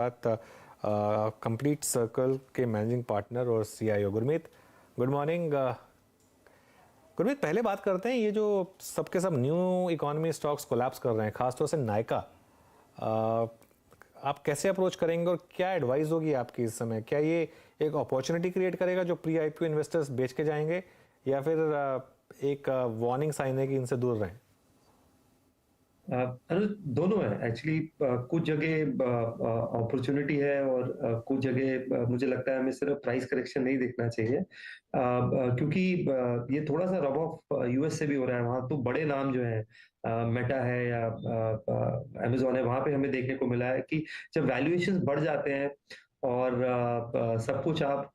बात complete circle के managing partner और CIO Gurmeet. Good morning Gurmeet. पहले बात करते हैं, ये जो सबके सब न्यू इकोनॉमी स्टॉक्स कोलैप्स कर रहे हैं, खासतौर से नायका, आप कैसे अप्रोच करेंगे और क्या एडवाइस होगी आपकी इस समय? क्या ये एक अपॉर्चुनिटी क्रिएट करेगा जो प्री आईपीओ इन्वेस्टर्स बेच के जाएंगे, या फिर एक वार्निंग साइन है कि इनसे दूर रहें? दोनों है एक्चुअली। कुछ जगह अपॉर्चुनिटी है और कुछ जगह मुझे लगता है हमें सिर्फ प्राइस करेक्शन नहीं देखना चाहिए, क्योंकि ये थोड़ा सा रब ऑफ यूएस से भी हो रहा है। वहां तो बड़े नाम जो है, मेटा है या अमेजोन है, वहां पे हमें देखने को मिला है कि जब वैल्यूएशंस बढ़ जाते हैं और सब कुछ आप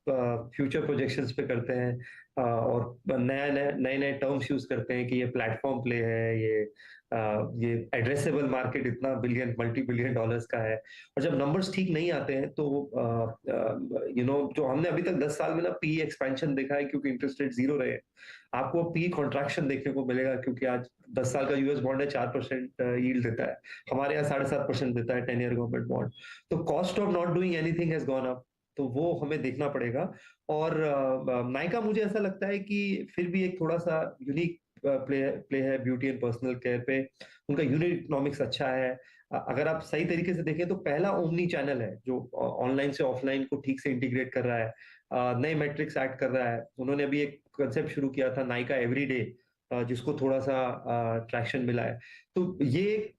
फ्यूचर प्रोजेक्शंस पे करते हैं, और नए नए टर्म्स यूज करते हैं कि ये प्लेटफॉर्म प्ले है, ये एड्रेसेबल मार्केट इतना बिलियन मल्टी बिलियन डॉलर्स का है, और जब नंबर्स ठीक नहीं आते हैं तो जो हमने अभी तक 10 साल में ना पी एक्सपेंशन देखा है क्योंकि इंटरेस्ट रेट जीरो रहे, आपको पी कॉन्ट्रैक्शन देखने को मिलेगा क्योंकि आज 10 साल का यूएस बॉन्ड है, 4% यील्ड देता है। हमारे यहाँ 7.5% देता है 10 ईयर गवर्नमेंट बॉन्ड। तो cost of not doing anything has gone up, तो वो हमें देखना पड़ेगा। और नायका मुझे ऐसा लगता है कि फिर भी एक थोड़ा सा यूनिक प्ले है ब्यूटी एंड पर्सनल केयर पे। उनका यूनिट इकोनॉमिक्स अच्छा है। अगर आप सही तरीके से देखें तो पहला ओमनी चैनल है जो ऑनलाइन से ऑफलाइन को ठीक से इंटीग्रेट कर रहा है, नए मैट्रिक्स ऐड कर रहा है। उन्होंने अभी एक कंसेप्ट शुरू किया था नायका एवरीडे, जिसको थोड़ा सा ट्रैक्शन मिला है। तो ये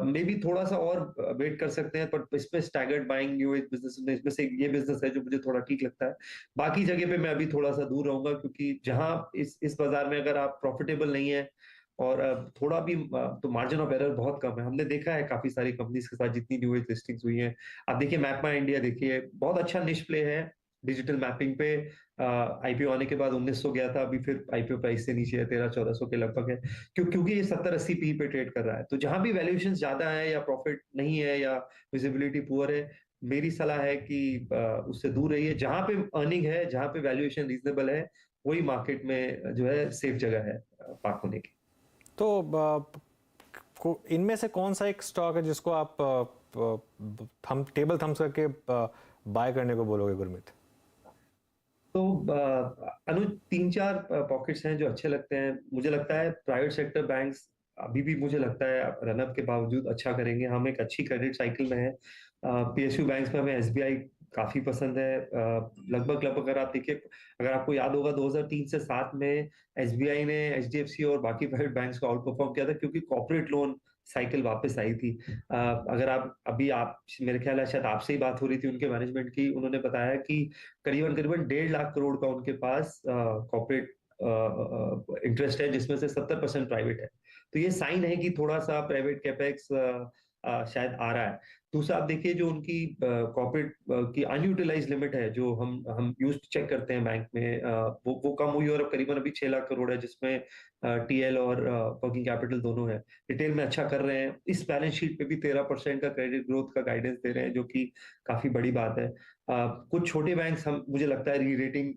मे भी थोड़ा सा और वेट कर सकते हैं, पर इसमें staggered buying new age business में इसमें से ये बिजनेस है जो मुझे थोड़ा ठीक लगता है। बाकी जगह पे मैं अभी थोड़ा सा दूर रहूंगा, क्योंकि जहां इस बाजार में अगर आप प्रॉफिटेबल नहीं है और थोड़ा भी तो मार्जिन ऑफ एरर बहुत कम है। हमने देखा है काफी सारी कंपनीज के साथ जितनी न्यू एज लिस्टिंग्स हुई हैं। आप देखिए मैपमा इंडिया, देखिए बहुत अच्छा निश प्ले है डिजिटल मैपिंग पे। आईपीओ आने के बाद 1900 गया था, अभी फिर आईपीओ प्राइस से नीचे है, 1300-1400 के लगभग है, क्योंकि ये 70-80 पी पे ट्रेड कर रहा है। तो जहां भी वैल्यूएशन ज्यादा है या प्रॉफिट नहीं है या विजिबिलिटी पुअर है, मेरी सलाह है कि उससे दूर रहिए। जहां पे अर्निंग है, जहां पे वैल्यूएशन रीजनेबल है, वही मार्केट में जो है सेफ जगह है पार्क होने की। तो इनमें से कौन सा एक स्टॉक है जिसको आप थम टेबल थम्स करके बाय करने को बोलोगे गुरमीत? तो अनुज, 3-4 पॉकेट्स हैं जो अच्छे लगते हैं। मुझे लगता है प्राइवेट सेक्टर बैंक्स अभी भी मुझे लगता है रनअप के बावजूद अच्छा करेंगे। हम एक अच्छी क्रेडिट साइकिल में है। पीएसयू बैंक्स में हमें एसबीआई काफी पसंद है। लगभग लगभग अगर आप देखिए, अगर आपको याद होगा 2003 से 7 में एसबीआई ने एचडीएफसी और बाकी प्राइवेट बैंक्स को आउट परफॉर्म किया था, क्योंकि कॉर्पोरेट लोन साइकिल वापस आई थी। अगर आप मेरे ख्याल है शायद आपसे ही बात हो रही थी उनके मैनेजमेंट की, उन्होंने बताया कि करीबन करीबन 1.5 लाख करोड़ का उनके पास कॉर्पोरेट इंटरेस्ट है, जिसमें से 70% प्राइवेट है। तो ये साइन है कि थोड़ा सा प्राइवेट कैपेक्स शायद आ रहा है। दूसरा आप देखिए, जो उनकी कॉर्पोरेट की अनयूटिलाइज लिमिट है, जो हम यूज चेक करते हैं बैंक में, वो कम हुई और अब करीबन अभी 6 लाख करोड़ है, जिसमें टीएल और वर्किंग कैपिटल दोनों है। रिटेल में अच्छा कर रहे हैं। इस बैलेंस शीट पे भी 13% का क्रेडिट ग्रोथ का गाइडेंस दे रहे हैं, जो कि काफी बड़ी बात है। कुछ छोटे बैंक्स हम मुझे लगता है री रेटिंग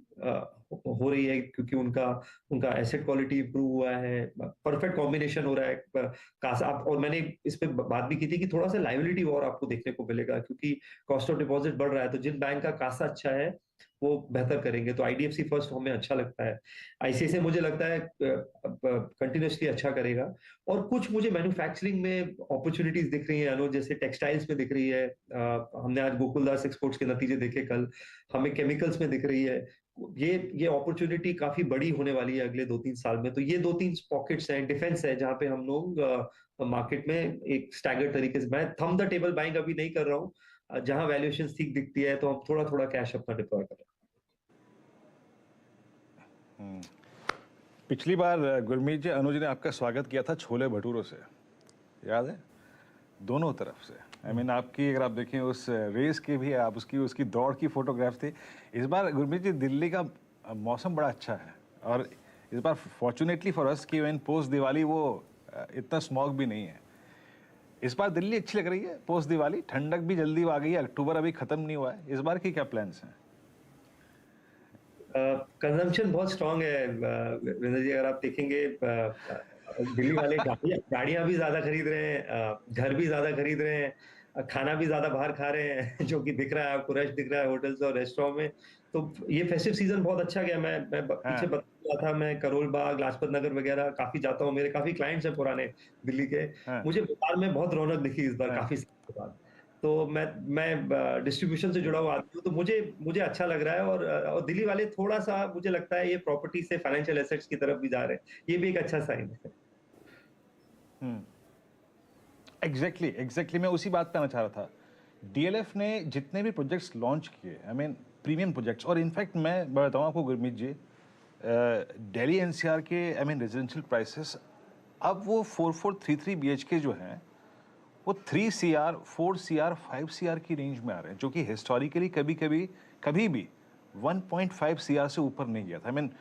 हो रही है, क्योंकि उनका उनका एसेट क्वालिटी इंप्रूव हुआ है। परफेक्ट कॉम्बिनेशन हो रहा है कासा। और मैंने इस पे बात भी की थी कि थोड़ा सा लाइबिलिटी वॉर आपको देखने को मिलेगा, क्योंकि कॉस्ट ऑफ डिपॉजिट बढ़ रहा है। तो जिन बैंक का कासा अच्छा है वो बेहतर करेंगे। तो आईडीएफसी फर्स्ट हमें अच्छा लगता है। आईसीआईसीआई मुझे लगता है कंटिन्यूसली अच्छा करेगा। और कुछ मुझे मैन्युफैक्चरिंग में अपॉर्चुनिटीज दिख रही है अनुज, जैसे टेक्सटाइल्स में दिख रही है। हमने आज गोकुलदास एक्सपोर्ट्स के नतीजे देखे कल, हमें केमिकल्स में दिख रही है। ये अपॉर्चुनिटी काफी बड़ी होने वाली है अगले 2-3 साल में। तो ये 2-3 पॉकेट्स हैं, डिफेंस है, जहां पे हम लोग मार्केट में एक स्टैगर्ड तरीके से, मैं थम द टेबल बाइंग अभी नहीं कर रहा हूँ। जहां वैल्यूएशन ठीक दिखती है तो हम थोड़ा थोड़ा कैश अपना डिप्लॉय कर रहे हैं। पिछली बार गुरमीत जी, अनुज ने आपका स्वागत किया था छोले भटूरों से, याद है? दोनों तरफ से। आई मीन आपकी, अगर आप देखें उस रेस की भी, आप उसकी दौड़ की फोटोग्राफ थी। इस बार गुरमीत जी दिल्ली का मौसम बड़ा अच्छा है, और इस बार फॉर्चुनेटली फॉर अस कि पोस्ट दिवाली वो इतना स्मॉग भी नहीं है। इस बार दिल्ली अच्छी लग रही है पोस्ट दिवाली, ठंडक भी जल्दी आ गई है, अक्टूबर अभी खत्म नहीं हुआ है। इस बार की क्या प्लान्स हैं? कंजम्पशन बहुत स्ट्रांग है विनय जी। अगर आप देखेंगे, दिल्ली वाले गाड़ियां भी ज्यादा खरीद रहे हैं, घर भी ज्यादा खरीद रहे हैं। खाना भी ज्यादा बाहर खा रहे हैं जो कि दिख रहा है आपको, रश दिख रहा है होटल्स और रेस्टोरेंट में। तो ये फेस्टिव सीजन बहुत अच्छा गया। पीछे हाँ, बता रहा था, मैं करोल बाग, लाजपत नगर वगैरह काफी जाता हूँ, मेरे काफी क्लाइंट्स हैं पुराने दिल्ली के। हाँ, मुझे बाजार में बहुत रौनक दिखी इस बार, हाँ। काफी साल के बाद। तो मैं डिस्ट्रीब्यूशन से जुड़ा हुआ आदमी हूँ, तो मुझे मुझे अच्छा लग रहा है। और दिल्ली वाले थोड़ा सा मुझे लगता है ये प्रॉपर्टी से फाइनेंशियल एसेट्स की तरफ भी जा रहे हैं, ये भी एक अच्छा साइन है। हम्म। एग्जैक्टली मैं उसी बात पे आना चाह रहा था। डीएलएफ ने जितने भी प्रोजेक्ट्स लॉन्च किए, आई मीन प्रीमियम प्रोजेक्ट्स, और इनफैक्ट मैं बताऊँ आपको गुरमीत जी, दिल्ली एनसीआर के आई मीन रेजिडेंशियल प्राइसेस अब वो 4433 बीएचके जो हैं वो 3 सीआर 4 सीआर 5 सीआर की रेंज में आ रहे हैं, जो कि हिस्टोरिकली कभी भी 1.5 सीआर से ऊपर नहीं गया था। आई मीन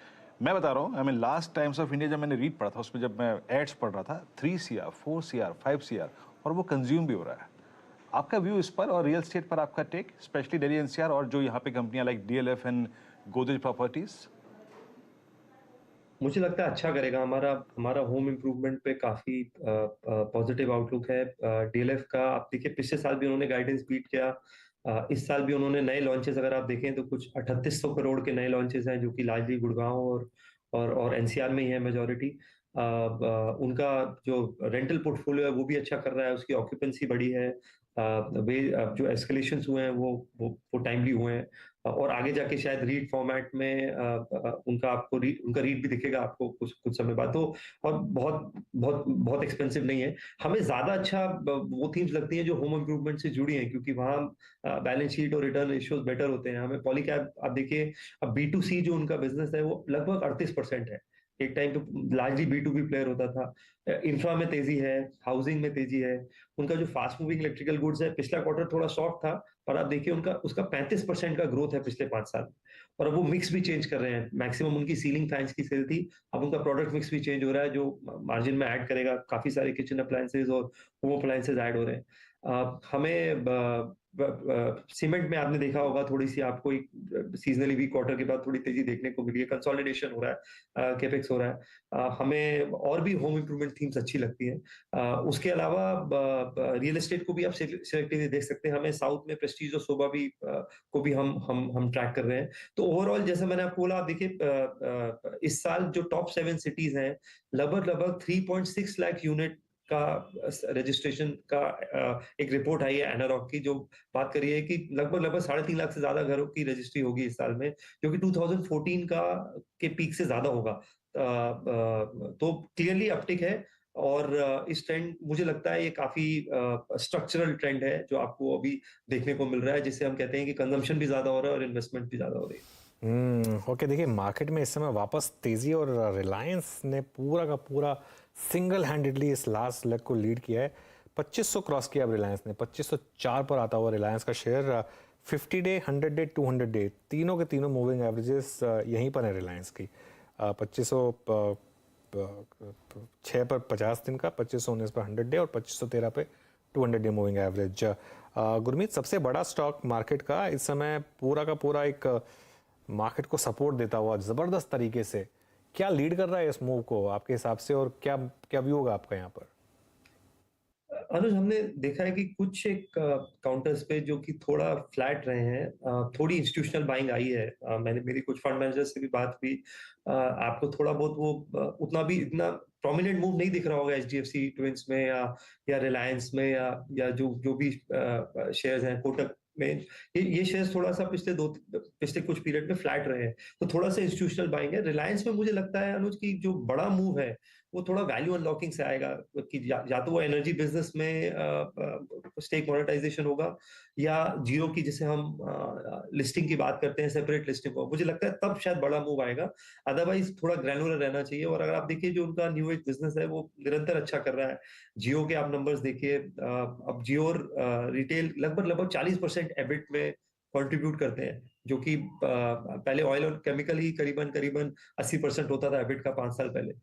मैं बता रहा हूँ, I mean last times of India जब मैंने रीड पढ़ा था, उसमें जब मैं एड्स पढ़ रहा था, 3 सीआर 4 सीआर 5 सीआर, और वो कंज्यूम भी हो रहा है। आपका व्यू इस पर और रियल एस्टेट पर आपका टेक, स्पेशली दिल्ली एनसीआर और जो यहाँ पे कंपनियां like DLF and Godrej properties? मुझे लगता है अच्छा करेगा। हमारा हमारा होम इम्प्रूवमेंट पे काफी पॉजिटिव आउटलुक है। डीएलएफ का आप देखिए, पिछले साल भी उन्होंने गाइडेंस बीट किया। इस साल भी उन्होंने नए लॉन्चेस, अगर आप देखें तो कुछ 3800 करोड़ के नए लॉन्चेस हैं, जो कि लार्जली गुड़गांव और एनसीआर में ही है मेजोरिटी। उनका जो रेंटल पोर्टफोलियो है वो भी अच्छा कर रहा है, उसकी ऑक्यूपेंसी बढ़ी है। वे जो एस्केलेशंस हुए हैं वो टाइमली हुए हैं। और आगे जाके शायद रीड फॉर्मेट में उनका रीड भी दिखेगा आपको कुछ कुछ समय बाद। तो और बहुत बहुत बहुत एक्सपेंसिव नहीं है। हमें ज्यादा अच्छा वो थीम्स लगती हैं जो होम इम्प्रूवमेंट से जुड़ी हैं, क्योंकि वहाँ बैलेंस शीट और रिटर्न रेशियोज बेटर होते हैं। हमें पॉलीकैब आप देखिए, अब B2C जो उनका बिजनेस है वो लगभग 38% है। एक टाइम तो लार्जली B2B प्लेयर होता था। इंफ्रा में तेजी है, हाउसिंग में तेजी है। उनका जो फास्ट मूविंग इलेक्ट्रिकल गुड्स है, पिछला क्वार्टर थोड़ा सॉफ्ट था, और आप देखिए उनका उसका 35% का ग्रोथ है पिछले 5 साल में। और अब वो मिक्स भी चेंज कर रहे हैं। मैक्सिमम उनकी सीलिंग फैंस की सेल थी, अब उनका प्रोडक्ट मिक्स भी चेंज हो रहा है, जो मार्जिन में ऐड करेगा। काफी सारे किचन अप्लायंसेज और होम अप्लायंसेज ऐड हो रहे हैं। हमें सीमेंट में आपने देखा होगा, थोड़ी सी आपको सीजनली वीक क्वार्टर के बाद थोड़ी तेजी देखने को मिली है, कंसोलिडेशन हो रहा है, केपेक्स हो रहा है। हमें और भी होम इम्प्रूवमेंट थीम्स अच्छी लगती हैं। उसके अलावा रियल एस्टेट को भी आप सिलेक्टिवली देख सकते हैं। हमें साउथ में प्रेस्टीज और शोभा भी को भी हम ट्रैक कर रहे हैं। तो ओवरऑल जैसे मैंने आपको बोला, आप देखिए इस साल जो टॉप 7 सिटीज हैं, लगभग लगभग 3.6 लाख यूनिट का रजिस्ट्रेशन का एक रिपोर्ट आई है एनारॉक की, जो बात करी है कि लगभग लगभग 3.5 लाख से ज्यादा घरों की रजिस्ट्री होगी इस साल में, जो कि 2014 का के पीक से ज्यादा होगा। तो क्लियरली अपटिक है। और इस ट्रेंड मुझे लगता है ये काफी स्ट्रक्चरल ट्रेंड है जो आपको अभी देखने को मिल रहा है, जिससे हम कहते हैं कि कंजम्पशन भी ज्यादा हो रहा है और इन्वेस्टमेंट भी ज्यादा हो रही है। ओके, देखिए मार्केट में इस समय वापस तेजी, और रिलायंस ने पूरा का पूरा सिंगल हैंडेडली इस लास्ट लेग को लीड किया है। 2500 क्रॉस किया अब रिलायंस ने, 2504 पर आता हुआ रिलायंस का शेयर। 50 डे, 100 डे, 200 डे, तीनों के तीनों मूविंग एवरेजेस यहीं पर है रिलायंस की। 2506 पर 50 दिन का, 2519 पर 100 डे और 2513 पे 200 डे मूविंग एवरेज। गुरमीत, सबसे बड़ा स्टॉक मार्केट का इस समय पूरा का पूरा एक मार्केट को सपोर्ट देता हुआ जबरदस्त तरीके से, क्या लीड कर रहा है इस मूव को आपके हिसाब से, और क्या क्या व्यू होगा आपका यहाँ पर? अनुज, हमने देखा है कि कुछ एक काउंटर्स पे जो कि थोड़ा फ्लैट रहे हैं, थोड़ी इंस्टीट्यूशनल बाइंग आई है। मेरी कुछ फंड मैनेजर से भी बात हुई। आपको थोड़ा बहुत वो उतना भी इतना प्रोमिनेंट मूव नहीं दिख रहा होगा एचडीएफसी ट्विंस में, या रिलायंस में, या जो जो भी शेयर्स हैं कोटक में। ये शेयर्स थोड़ा सा पिछले कुछ पीरियड में फ्लैट रहे हैं, तो थोड़ा सा इंस्टीट्यूशनल बाइंग है। रिलायंस में मुझे लगता है अनुज की जो बड़ा मूव है वो थोड़ा वैल्यू अनलॉकिंग से आएगा, कि या तो वो एनर्जी बिजनेस में स्टेक मोनेटाइजेशन होगा, या जियो की जिसे हम लिस्टिंग की बात करते हैं, सेपरेट लिस्टिंग हो, मुझे लगता है तब शायद बड़ा मूव आएगा। अदरवाइज थोड़ा ग्रैनुलर रहना चाहिए। और अगर आप देखिए जो उनका न्यू एज बिजनेस है वो निरंतर अच्छा कर रहा है। जियो के आप नंबर्स देखिए, अब जियो रिटेल लगभग लगभग 40% एबिट में कंट्रीब्यूट करते हैं, जो कि पहले ऑयल और केमिकल ही करीबन करीबन 80% होता था एबिट का 5 साल पहले।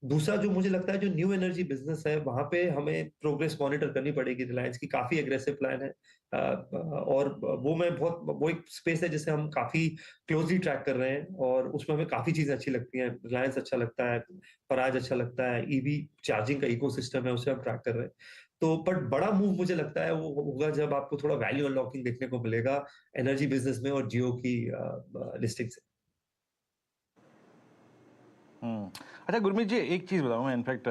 दूसरा जो मुझे लगता है जो न्यू एनर्जी बिजनेस है, वहां पे हमें प्रोग्रेस मॉनिटर करनी पड़ेगी। रिलायंस की काफी एग्रेसिव प्लान है, और वो एक स्पेस है जिसे हम काफी क्लोजली ट्रैक कर रहे हैं, और उसमें हमें काफी चीजें अच्छी लगती हैं। रिलायंस अच्छा लगता है, फराज अच्छा लगता है, ईवी चार्जिंग का इकोसिस्टम है उसे हम ट्रैक कर रहे हैं। तो बट बड़ा मूव मुझे लगता है वो होगा जब आपको थोड़ा वैल्यू अनलॉकिंग देखने को मिलेगा एनर्जी बिजनेस में और जियो की लिस्टिंग से। अच्छा गुरमीत जी, एक चीज़ बताऊँ मैं, इनफैक्ट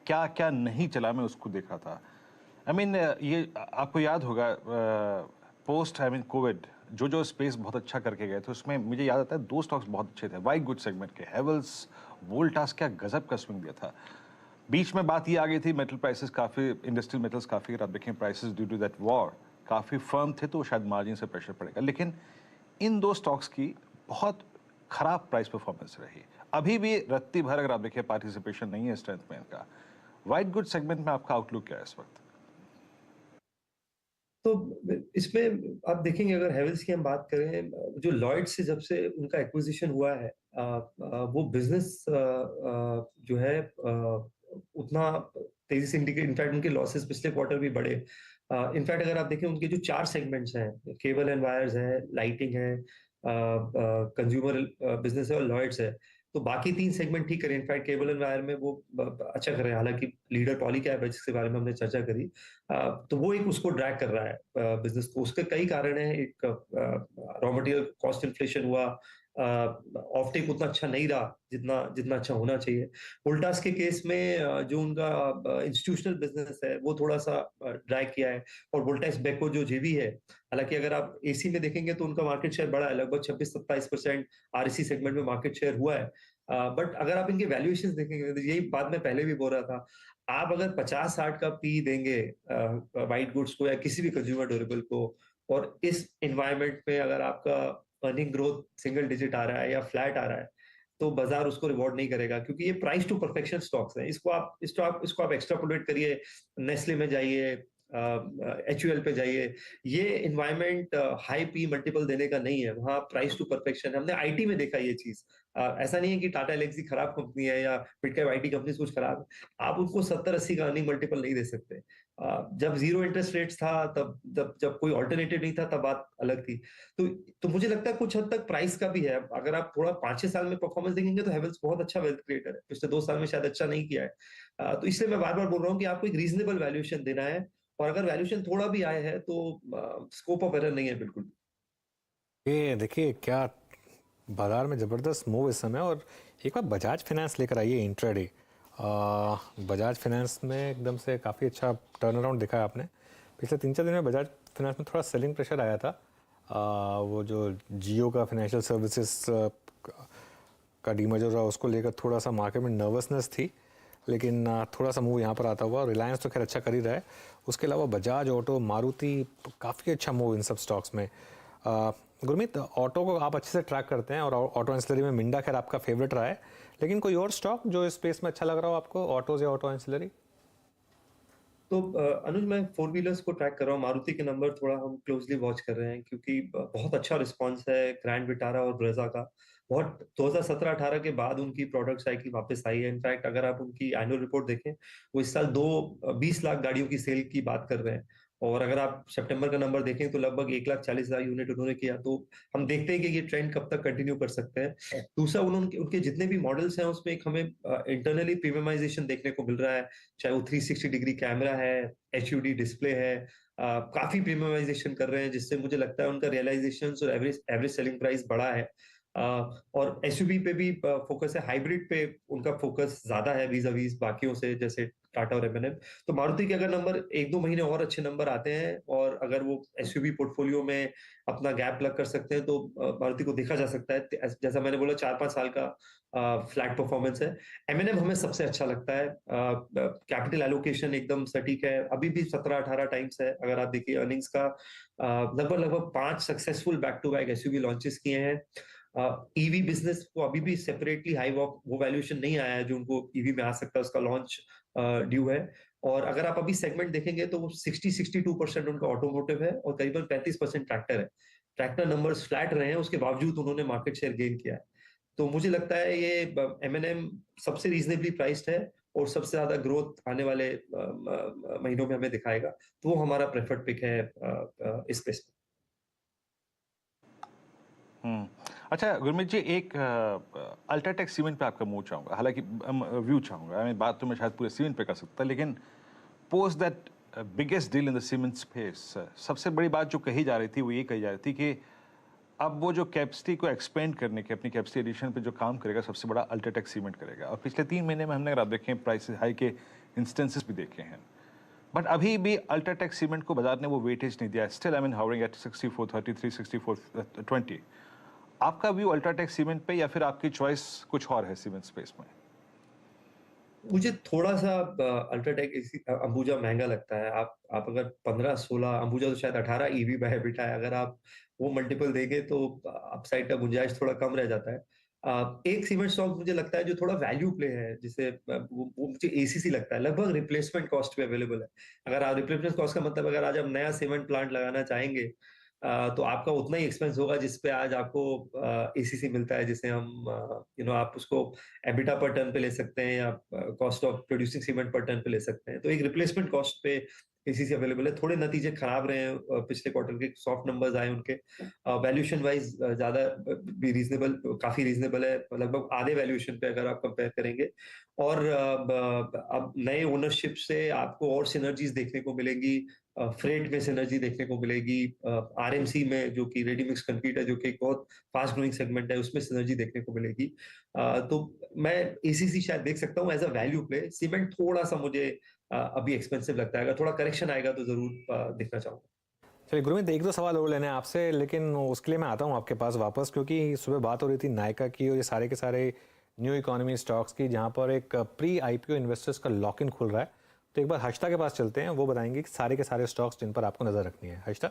क्या क्या नहीं चला, मैं उसको देख रहा था। आई मीन ये आपको याद होगा, पोस्ट आई मीन कोविड जो जो स्पेस बहुत अच्छा करके गए थे, उसमें मुझे याद आता है दो स्टॉक्स बहुत अच्छे थे वाइट गुड सेगमेंट के, हेवल्स, वोल्टास, क्या गजब का स्विंग दिया था। बीच में बात ये आ गई थी मेटल प्राइसेस काफ़ी, इंडस्ट्रियल मेटल्स काफ़ी, अगर आप देखें prices due to that war काफ़ी फर्म थे, तो शायद मार्जिन से प्रेशर पड़ेगा। लेकिन इन दो स्टॉक्स की बहुत खराब प्राइस परफॉर्मेंस रही। अभी भी रत्ती भर अगर आप देखिए पार्टिसिपेशन नहीं है स्ट्रेंथ में इनका। वाइट गुड सेगमेंट में आपका आउटलुक क्या है इस वक्त? तो इसमें आप देखेंगे अगर हेवल्स की हम बात करें, जो लॉयड से जब से उनका एक्विजिशन हुआ है, वो बिजनेस जो है उतना तेजी से इंडिकेट, इनफैक्ट उनके लॉसेस पिछले क्वार्टर भी बढ़े। इनफैक्ट अगर आप देखें उनके जो 4 सेगमेंट्स हैं, केबल एंड वायर्स है, लाइटिंग है, कंज्यूमर बिजनेस है और लॉयड्स है, तो बाकी 3 सेगमेंट ठीक करें। इनफैक्ट केबल एंड वायर में वो अच्छा कर रहे हैं, हालांकि लीडर पॉलीकैब है जिसके बारे में हमने चर्चा करी। तो वो एक उसको ड्रैग कर रहा है बिजनेस को। उसके कई कारण हैं, एक रॉ मटेरियल कॉस्ट इन्फ्लेशन हुआ, ऑफ टेक उतना अच्छा नहीं रहा जितना जितना अच्छा होना चाहिए। वोल्टास के केस में जो उनका इंस्टीट्यूशनल बिजनेस है वो थोड़ा सा ड्रैग किया है। और वोल्टास बेको जो जेवी है, हालांकि अगर आप एसी में देखेंगे तो उनका मार्केट शेयर बड़ा है, लगभग 26-27% आरएसी सेगमेंट में मार्केट शेयर हुआ है। बट अगर आप इन्के वैल्यूएशन देखेंगे, तो यही बात मैं पहले भी बोल रहा था, आप अगर 50-60 का पी देंगे व्हाइट गुड्स को या किसी भी कंज्यूमर ड्यूरेबल को, और इस एनवायरनमेंट में अगर आपका अर्निंग ग्रोथ सिंगल डिजिट आ रहा है या फ्लैट आ रहा है, तो बाजार उसको रिवॉर्ड नहीं करेगा, क्योंकि ये प्राइस टू परफेक्शन स्टॉक्स हैं। इसको आप एक्स्ट्रापोलेट करिए, नेस्ले में जाइए, एचयूएल पे जाइए, ये एनवायरनमेंट हाई पी मल्टीपल देने का नहीं है, वहां प्राइस टू परफेक्शन है। हमने आईटी में देखा ये चीज। ऐसा नहीं है कि टाटा एलेक्सी खराब कंपनी है या मिड कैप आईटी कंपनी कुछ खराब है, आप उनको 70-80 का अर्निंग मल्टीपल नहीं दे सकते। जब जीरो इंटरेस्ट रेट्स था, तब जब जब कोई ऑल्टरनेटिव नहीं था, तब बात अलग थी। तो मुझे लगता है कुछ हद तक प्राइस का भी है। अगर आप थोड़ा 5-6 साल में परफॉर्मेंस देखेंगे तो हेवल्स बहुत अच्छा वेल्थ क्रिएटर है, पिछले 2 साल में शायद अच्छा नहीं किया है। तो इसलिए मैं बार बार बोल रहा हूँ कि आपको एक रीजनेबल वैल्यूएशन देना है, और अगर वैल्यूएशन थोड़ा भी आए है तो स्कोप ऑफ एरर नहीं है बिल्कुल। ये देखिए क्या बाजार में ज़बरदस्त मूव इस समय। और एक बार बजाज फाइनेंस लेकर आइए इंट्राडे। बजाज फाइनेंस में एकदम से काफ़ी अच्छा टर्न अराउंड दिखा है आपने। पिछले 3-4 दिन में बजाज फाइनेंस में थोड़ा सेलिंग प्रेशर आया था। वो जो जियो का फाइनेंशियल सर्विसेज का डीमर्जर रहा, उसको लेकर थोड़ा सा मार्केट में नर्वसनेस थी, लेकिन थोड़ा सा मूव यहाँ पर आता हुआ। रिलायंस तो खैर अच्छा कर ही रहा है। उसके अलावा बजाज ऑटो, मारुति, काफ़ी अच्छा मूव इन सब स्टॉक्स में। गुरमीत, ऑटो को आप अच्छे से ट्रैक करते हैं और ऑटो एंसिलरी में मिंडा खैर आपका फेवरेट रहा है, लेकिन कोई और स्टॉक जो इस स्पेस में अच्छा लग रहा हो आपको, ऑटोज या ऑटो एंसिलरी? तो अनुज, मैं फोर व्हीलर्स को ट्रैक कर रहा हूँ। मारुति के नंबर थोड़ा हम क्लोजली वॉच कर रहे हैं, क्योंकि बहुत अच्छा रिस्पांस है ग्रैंड विटारा और ब्रेजा का। बहुत 2017-18 के बाद उनकी प्रोडक्ट साइकिल वापस आई है। इनफैक्ट अगर आप उनकी एनुअल रिपोर्ट देखें, वो इस साल 20 लाख गाड़ियों की सेल की बात कर रहे हैं। और अगर आप सितंबर का नंबर देखें तो लगभग 1,40,000 यूनिट उन्होंने किया। तो हम देखते हैं कि ये ट्रेंड कब तक कंटिन्यू कर सकते हैं। दूसरा, उन्होंने उनके जितने भी मॉडल्स हैं उसमें एक हमें इंटरनली प्रीमियमाइजेशन देखने को मिल रहा है। चाहे वो 360 डिग्री कैमरा है, एचयूडी डिस्प्ले है, काफी प्रीमियमाइजेशन कर रहे हैं, जिससे मुझे लगता है उनका रियलाइजेशन और एवरेज एवरेज सेलिंग प्राइस बढ़ा है। और एसयूवी पे भी फोकस है, हाइब्रिड पे उनका फोकस ज्यादा है वीजा वीज बाकियों से, जैसे टाटा और एमएनएम। तो मारुति के अगर नंबर 1-2 महीने और अच्छे नंबर आते हैं, और अगर वो एसयूवी पोर्टफोलियो में अपना गैप प्लग कर सकते हैं, तो मारुति को देखा जा सकता है। जैसा मैंने बोला, 4-5 साल का फ्लैट परफॉर्मेंस है। एमएनएम हमें सबसे अच्छा लगता है। कैपिटल एलोकेशन एकदम सटीक है, अभी भी 17-18 टाइम्स है। अगर आप देखिए अर्निंग्स का, लगभग लगभग 5 successful back to back SUV launches किए हैं। ईवी बिजनेस को अभी भी सेपरेटली हाई वो वैल्यूएशन नहीं आया है जो उनको ईवी में आ सकता है, उसका लॉन्च ड्यू है। और अगर आप अभी सेगमेंट देखेंगे तो वो 60-62% उनका ऑटोमोटिव है और करीबन 35% ट्रैक्टर है। ट्रैक्टर नंबर्स फ्लैट रहे हैं, उसके बावजूद उन्होंने मार्केट शेयर गेन किया है। तो मुझे लगता है ये एमएनएम सबसे रीजनेबली प्राइस्ड है, और सबसे ज्यादा ग्रोथ आने वाले महीनों में हमें दिखाएगा। तो वो हमारा प्रेफर्ड पिक है इस स्पेस में। अच्छा गुरमीत जी, एक अल्ट्राटेक सीमेंट पे आपका मूव चाहूँगा, हालांकि व्यू चाहूँगा। मैं बात तो मैं शायद पूरे सीमेंट पे कर सकता, लेकिन post that biggest deal in the cement space, सबसे बड़ी बात जो कही जा रही थी वो ये कही जा रही थी कि अब वो जो कैपेसिटी को एक्सपेंड करने के, अपनी कैपेसिटी एडिशन पे जो काम करेगा सबसे बड़ा अल्ट्राटेक सीमेंट करेगा। और पिछले 3 महीने में हमने अगर आप देखें प्राइस हाई के इंस्टेंसेस भी देखे हैं, बट अभी भी अल्ट्राटेक सीमेंट को बाजार ने वो वेटेज नहीं दिया। Still I mean hovering at 64-33, 64-20। आपका व्यू अल्ट्राटेक सीमेंट पे या फिर आपकी चॉइस कुछ और है सीमेंट स्पेस में? मुझे थोड़ा-सा अल्ट्राटेक अंबुजा महँगा लगता है। आप अगर 15-16, अंबुजा तो शायद 18 ईवी बाय एबिटा है। अगर आप वो मल्टीपल देंगे तो अपसाइड का गुंजाइश थोड़ा कम रह जाता है। एक सीमेंट स्टॉक मुझे लगता है जो थोड़ा वैल्यू प्ले है, जिसे वो मुझे एसीसी लगता है, लगभग रिप्लेसमेंट कॉस्ट पे अवेलेबल है। अगर आप रिप्लेसमेंट कॉस्ट का मतलब अगर आज आप नया सीमेंट प्लांट लगाना चाहेंगे, तो आपका उतना ही एक्सपेंस होगा जिस पे आज आपको एसीसी मिलता है, जिसे हम आप उसको एबिटा पर टन पे ले सकते हैं या कॉस्ट ऑफ प्रोड्यूसिंग सीमेंट पर टन पे ले सकते हैं। तो एक रिप्लेसमेंट कॉस्ट पे एसीसी अवेलेबल है। थोड़े नतीजे खराब रहे हैं, पिछले क्वार्टर के सॉफ्ट नंबर्स आए उनके। वैल्यूएशन वाइज ज्यादा भी रीजनेबल, काफी रीजनेबल है, लगभग आधे वैल्यूएशन पे अगर आप कंपेयर करेंगे। और अब नए ओनरशिप से आपको और सिनर्जीज देखने को मिलेंगी। फ्रेट में सिनर्जी देखने को मिलेगी, आरएमसी में जो कि रेडी मिक्स कंक्रीट है, जो कि एक बहुत फास्ट ग्रोइंग सेगमेंट है, उसमें सिनर्जी देखने को मिलेगी। तो मैं एसीसी शायद देख सकता हूँ as a value play. Cement थोड़ा सा मुझे अभी एक्सपेंसिव लगता है। अगर थोड़ा करेक्शन आएगा तो जरूर देखना चाहूंगा। चलिए गुरमीत, 1-2 सवाल और लेने हैं आपसे, लेकिन उसके लिए मैं आता हूँ आपके पास वापस, क्योंकि सुबह बात हो रही थी नायका की और ये सारे के सारे न्यू इकोनॉमी स्टॉक्स की, जहाँ पर एक प्री आईपीओ इन्वेस्टर्स का लॉक इन खुल रहा है। तो एक बार हर्षिता के पास चलते हैं, वो बताएंगे कि सारे के सारे स्टॉक्स जिन पर आपको नजर रखनी है। हर्षिता।